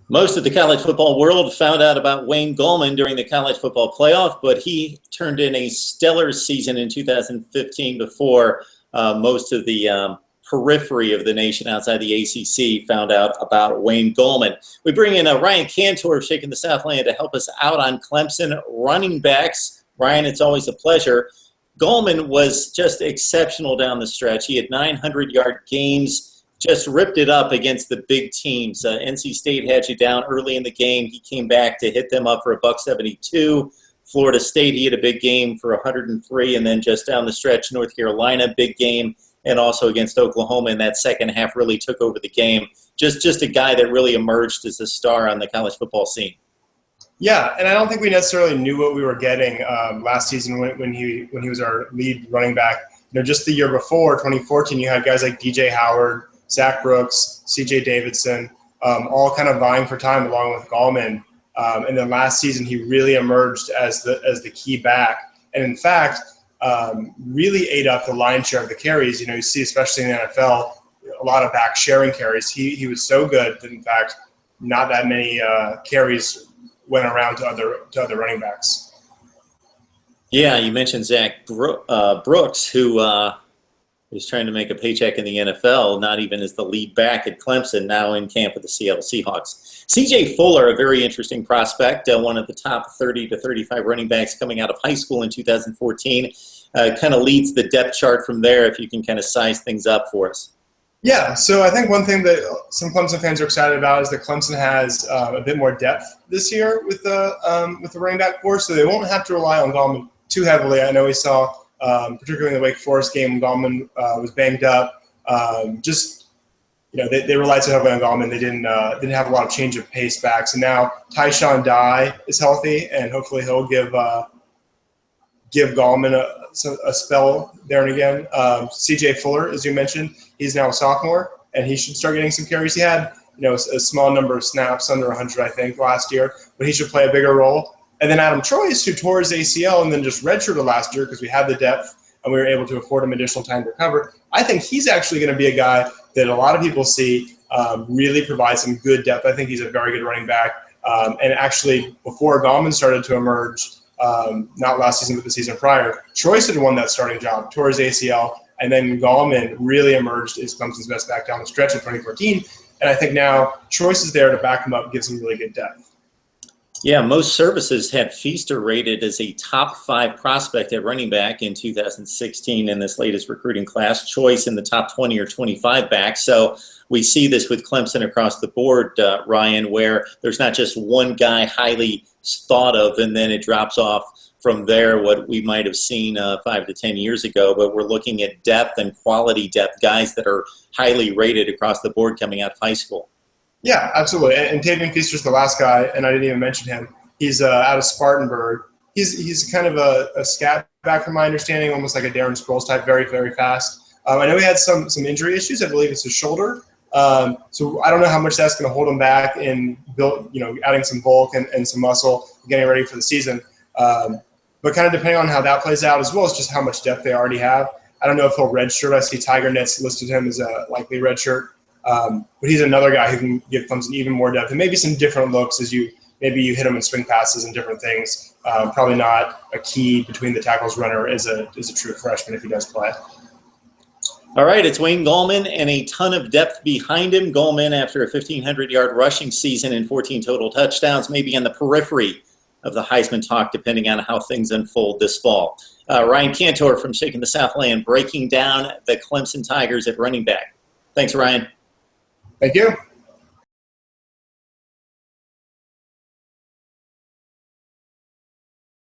Most of the college football world found out about Wayne Gallman during the college football playoff, but he turned in a stellar season in 2015 before most of the periphery of the nation outside the ACC found out about Wayne Gallman. We bring in Ryan Kantor of Shaking the Southland to help us out on Clemson running backs. Ryan, it's always a pleasure. Gallman was just exceptional down the stretch. He had 900-yard games. Just ripped it up against the big teams. NC State had you down early in the game. He came back to hit them up for $172. Florida State, he had a big game for 103, and then just down the stretch, North Carolina, big game, and also against Oklahoma in that second half really took over the game. Just a guy that really emerged as a star on the college football scene. Yeah, and I don't think we necessarily knew what we were getting last season when he was our lead running back. You know, just the year before, 2014, you had guys like DJ Howard, Zach Brooks, C.J. Davidson, all kind of vying for time along with Gallman. And then last season, he really emerged as the key back. And in fact, really ate up the lion's share of the carries. You know, you see, especially in the NFL, a lot of back sharing carries. He was so good that, in fact, not that many carries went around to other running backs. Yeah, you mentioned Zach Brooks, who is trying to make a paycheck in the NFL, not even as the lead back at Clemson, now in camp with the Seattle Seahawks. C.J. Fuller, a very interesting prospect, one of the top 30 to 35 running backs coming out of high school in 2014. Kind of leads the depth chart from there, if you can kind of size things up for us. Yeah, so I think one thing that some Clemson fans are excited about is that Clemson has a bit more depth this year with the running back core, so they won't have to rely on Gallman too heavily. I know we saw, particularly in the Wake Forest game, Gallman was banged up. They relied so heavily on Gallman. They didn't have a lot of change of pace backs. And now Tyshawn Dye is healthy, and hopefully he'll give Gallman a spell there and again. C.J. Fuller, as you mentioned, he's now a sophomore, and he should start getting some carries. He had a small number of snaps, under 100, I think, last year, but he should play a bigger role. And then Adam Troyes, who tore his ACL and then just redshirted last year because we had the depth and we were able to afford him additional time to recover. I think he's actually going to be a guy that a lot of people see really provide some good depth. I think he's a very good running back. And actually, before Gallman started to emerge, not last season but the season prior, Troyes had won that starting job, tore his ACL, and then Gallman really emerged as Clemson's best back down the stretch in 2014. And I think now Troyes is there to back him up and give some really good depth. Yeah, most services had Feaster rated as a top 5 prospect at running back in 2016 in this latest recruiting class. Choice in the top 20 or 25 back. So we see this with Clemson across the board, Ryan, where there's not just one guy highly thought of and then it drops off from there, what we might have seen 5 to 10 years ago. But we're looking at depth and quality depth, guys that are highly rated across the board coming out of high school. Yeah, absolutely. And Tavien Feaster's the last guy, and I didn't even mention him. He's out of Spartanburg. He's kind of a scat back from my understanding, almost like a Darren Sproles type, very, very fast. I know he had some injury issues. I believe it's his shoulder. So I don't know how much that's going to hold him back in adding some bulk and some muscle, getting ready for the season. But kind of depending on how that plays out, as well as just how much depth they already have. I don't know if he'll redshirt. I see Tiger Nets listed him as a likely redshirt. But he's another guy who can give Clemson even more depth and maybe some different looks as you hit him in swing passes and different things. Probably not a key between the tackles runner as a true freshman if he does play. All right, it's Wayne Gallman and a ton of depth behind him. Gallman, after a 1,500-yard rushing season and 14 total touchdowns, maybe on the periphery of the Heisman talk, depending on how things unfold this fall. Ryan Kantor from Shaking the Southland breaking down the Clemson Tigers at running back. Thanks, Ryan. Thank you.